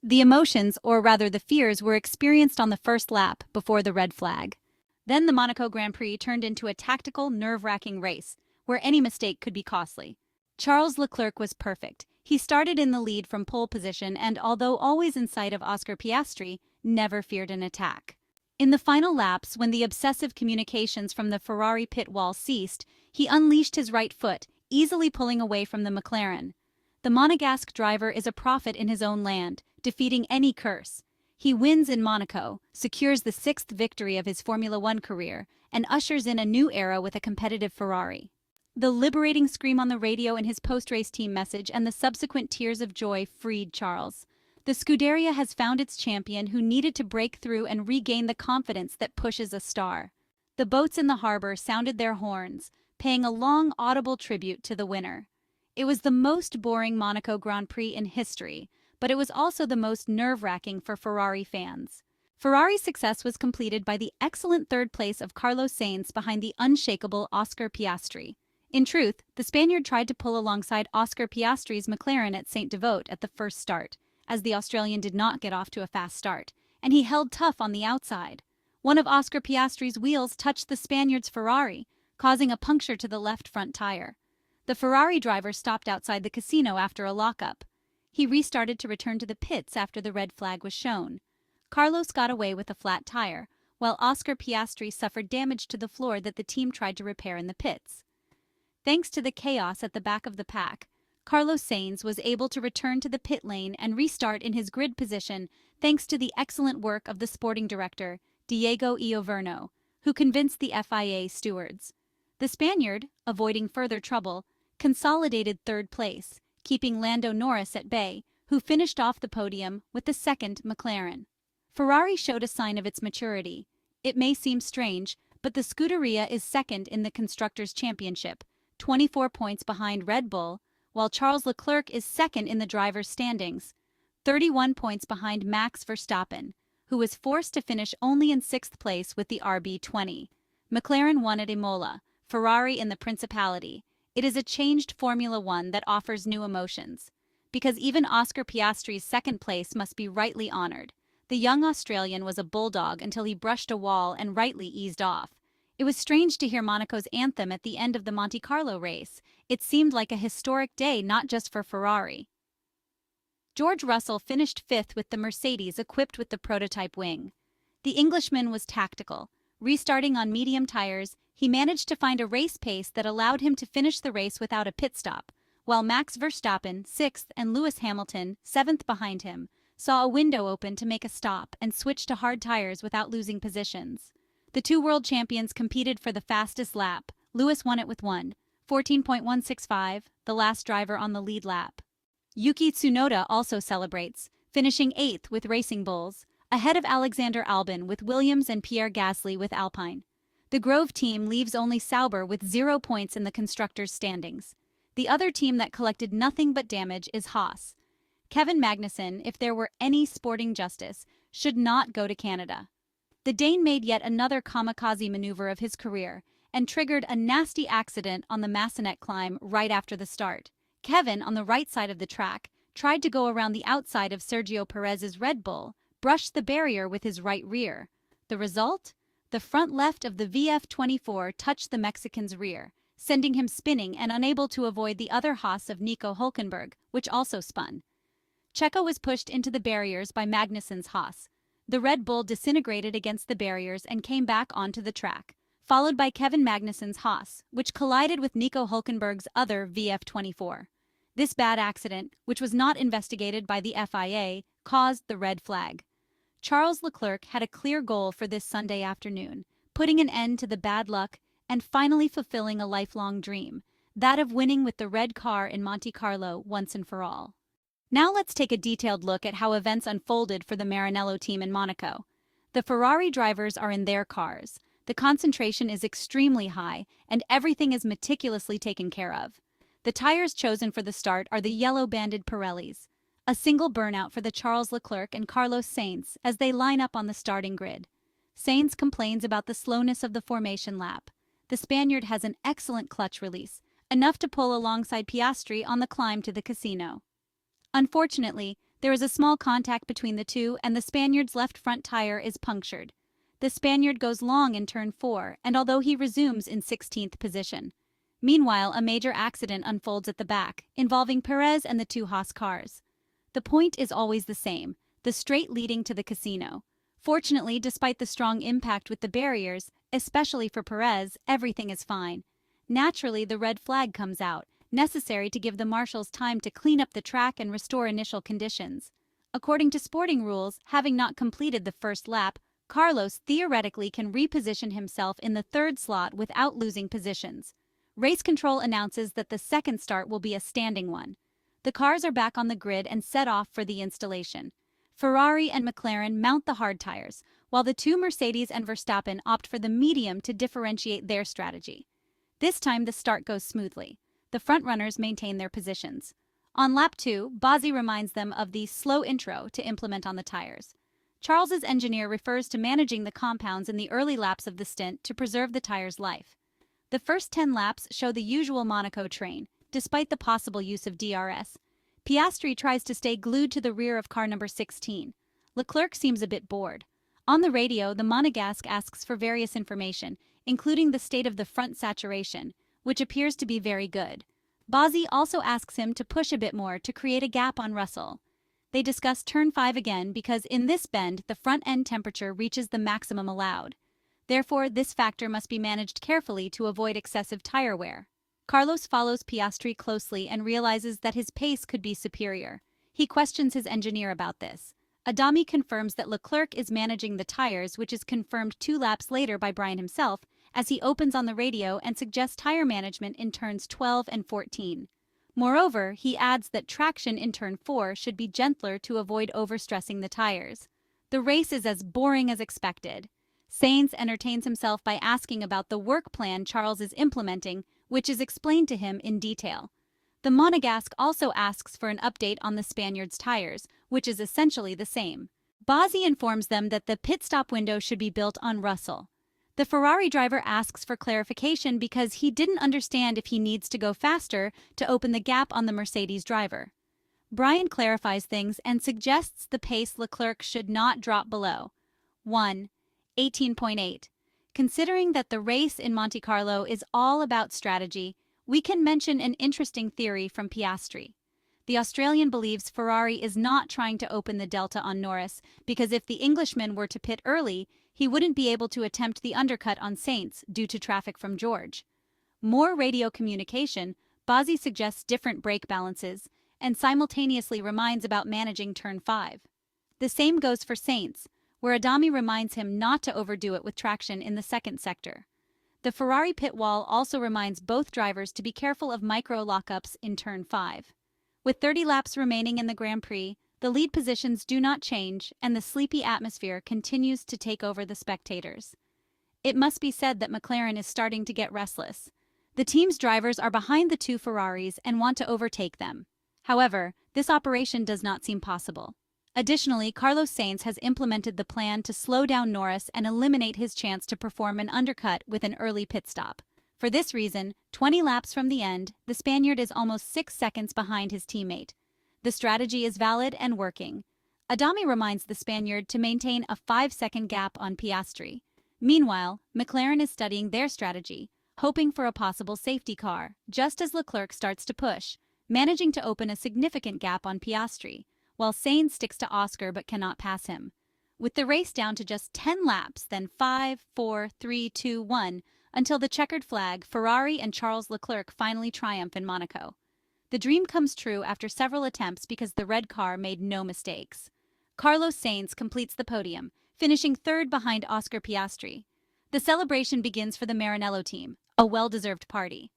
The emotions, or rather the fears, were experienced on the first lap before the red flag. Then the Monaco Grand Prix turned into a tactical, nerve-wracking race, where any mistake could be costly. Charles Leclerc was perfect. He started in the lead from pole position and, although always in sight of Oscar Piastri, never feared an attack. In the final laps, when the obsessive communications from the Ferrari pit wall ceased, he unleashed his right foot, easily pulling away from the McLaren. The Monegasque driver is a prophet in his own land, defeating any curse. He wins in Monaco, secures the sixth victory of his Formula One career, and ushers in a new era with a competitive Ferrari. The liberating scream on the radio in his post-race team message and the subsequent tears of joy freed Charles. The Scuderia has found its champion who needed to break through and regain the confidence that pushes a star. The boats in the harbor sounded their horns, paying a long audible tribute to the winner. It was the most boring Monaco Grand Prix in history, but it was also the most nerve-wracking for Ferrari fans. Ferrari's success was completed by the excellent third place of Carlos Sainz behind the unshakable Oscar Piastri. In truth, the Spaniard tried to pull alongside Oscar Piastri's McLaren at Saint-Devote at the first start, as the Australian did not get off to a fast start, and he held tough on the outside. One of Oscar Piastri's wheels touched the Spaniard's Ferrari, causing a puncture to the left front tire. The Ferrari driver stopped outside the casino after a lockup. He restarted to return to the pits after the red flag was shown. Carlos got away with a flat tire, while Oscar Piastri suffered damage to the floor that the team tried to repair in the pits. Thanks to the chaos at the back of the pack, Carlos Sainz was able to return to the pit lane and restart in his grid position thanks to the excellent work of the sporting director, Diego Ioverno, who convinced the FIA stewards. The Spaniard, avoiding further trouble, consolidated third place, keeping Lando Norris at bay, who finished off the podium with the second McLaren. Ferrari showed a sign of its maturity. It may seem strange, but the Scuderia is second in the Constructors' Championship, 24 points behind Red Bull, while Charles Leclerc is second in the drivers' standings, 31 points behind Max Verstappen, who was forced to finish only in sixth place with the RB20. McLaren won at Imola, Ferrari in the Principality. It is a changed Formula One that offers new emotions, because even Oscar Piastri's second place must be rightly honored. The young Australian was a bulldog until he brushed a wall and rightly eased off. It was strange to hear Monaco's anthem at the end of the Monte Carlo race. It seemed like a historic day not just for Ferrari. George Russell finished fifth with the Mercedes equipped with the prototype wing. The Englishman was tactical. Restarting on medium tires, he managed to find a race pace that allowed him to finish the race without a pit stop, while Max Verstappen, sixth, and Lewis Hamilton, seventh behind him, saw a window open to make a stop and switch to hard tires without losing positions. The two world champions competed for the fastest lap. Lewis won it with 1:14.165, the last driver on the lead lap. Yuki Tsunoda also celebrates, finishing eighth with Racing Bulls, ahead of Alexander Albon with Williams and Pierre Gasly with Alpine. The Grove team leaves only Sauber with 0 points in the constructors' standings. The other team that collected nothing but damage is Haas. Kevin Magnussen, if there were any sporting justice, should not go to Canada. The Dane made yet another kamikaze maneuver of his career and triggered a nasty accident on the Massenet climb right after the start. Kevin, on the right side of the track, tried to go around the outside of Sergio Perez's Red Bull, brushed the barrier with his right rear. The result? The front left of the VF24 touched the Mexican's rear, sending him spinning and unable to avoid the other Haas of Nico Hülkenberg, which also spun. Checo was pushed into the barriers by Magnussen's Haas. The Red Bull disintegrated against the barriers and came back onto the track, followed by Kevin Magnussen's Haas, which collided with Nico Hülkenberg's other VF24. This bad accident, which was not investigated by the FIA, caused the red flag. Charles Leclerc had a clear goal for this Sunday afternoon, putting an end to the bad luck and finally fulfilling a lifelong dream, that of winning with the red car in Monte Carlo once and for all. Now let's take a detailed look at how events unfolded for the Maranello team in Monaco. The Ferrari drivers are in their cars. The concentration is extremely high, and everything is meticulously taken care of. The tires chosen for the start are the yellow-banded Pirellis. A single burnout for the Charles Leclerc and Carlos Sainz as they line up on the starting grid. Sainz complains about the slowness of the formation lap. The Spaniard has an excellent clutch release, enough to pull alongside Piastri on the climb to the casino. Unfortunately, There is a small contact between the two, and the Spaniard's left front tire is punctured. The Spaniard goes long in turn 4, and although he resumes in 16th position. Meanwhile, a major accident unfolds at the back, involving Perez and the two Haas cars. The point is always the same, the straight leading to the casino. Fortunately, despite the strong impact with the barriers, especially for Perez, everything is fine. Naturally, the red flag comes out, necessary to give the marshals time to clean up the track and restore initial conditions. According to sporting rules, having not completed the first lap, Carlos theoretically can reposition himself in the third slot without losing positions. Race control announces that the second start will be a standing one. The cars are back on the grid and set off for the installation. Ferrari and McLaren mount the hard tires, while the two Mercedes and Verstappen opt for the medium to differentiate their strategy. This time the start goes smoothly. The frontrunners maintain their positions. On lap 2, Bozzi reminds them of the slow intro to implement on the tires. Charles's engineer refers to managing the compounds in the early laps of the stint to preserve the tire's life. The first 10 laps show the usual Monaco train, despite the possible use of DRS. Piastri tries to stay glued to the rear of car number 16. Leclerc seems a bit bored. On the radio, the Monegasque asks for various information, including the state of the front saturation, which appears to be very good. Bozzi also asks him to push a bit more to create a gap on Russell. They discuss turn 5 again because in this bend, the front end temperature reaches the maximum allowed. Therefore, this factor must be managed carefully to avoid excessive tire wear. Carlos follows Piastri closely and realizes that his pace could be superior. He questions his engineer about this. Adami confirms that Leclerc is managing the tires, which is confirmed 2 laps later by Brian himself, as he opens on the radio and suggests tire management in turns 12 and 14. Moreover, he adds that traction in turn 4 should be gentler to avoid overstressing the tires. The race is as boring as expected. Sainz entertains himself by asking about the work plan Charles is implementing, which is explained to him in detail. The Monegasque also asks for an update on the Spaniard's tires, which is essentially the same. Bozzi informs them that the pit stop window should be built on Russell. The Ferrari driver asks for clarification because he didn't understand if he needs to go faster to open the gap on the Mercedes driver. Brian clarifies things and suggests the pace Leclerc should not drop below 1:18.8. Considering that the race in Monte Carlo is all about strategy, we can mention an interesting theory from Piastri. The Australian believes Ferrari is not trying to open the delta on Norris because if the Englishman were to pit early, he wouldn't be able to attempt the undercut on Sainz due to traffic from George. More radio communication, Bozzi suggests different brake balances and simultaneously reminds about managing turn 5. The same goes for Sainz, where Adami reminds him not to overdo it with traction in the second sector. The Ferrari pit wall also reminds both drivers to be careful of micro lockups in turn 5. With 30 laps remaining in the Grand Prix, the lead positions do not change and the sleepy atmosphere continues to take over the spectators. It must be said that McLaren is starting to get restless. The team's drivers are behind the 2 Ferraris and want to overtake them. However, this operation does not seem possible. Additionally, Carlos Sainz has implemented the plan to slow down Norris and eliminate his chance to perform an undercut with an early pit stop. For this reason, 20 laps from the end, the Spaniard is almost 6 seconds behind his teammate. The strategy is valid and working. Adami reminds the Spaniard to maintain a 5-second gap on Piastri. Meanwhile, McLaren is studying their strategy, hoping for a possible safety car, just as Leclerc starts to push, managing to open a significant gap on Piastri, while Sainz sticks to Oscar but cannot pass him. With the race down to just 10 laps, then 5, 4, 3, 2, 1, until the checkered flag, Ferrari and Charles Leclerc finally triumph in Monaco. The dream comes true after several attempts because the red car made no mistakes. Carlos Sainz completes the podium, finishing 3rd behind Oscar Piastri. The celebration begins for the Maranello team, a well-deserved party.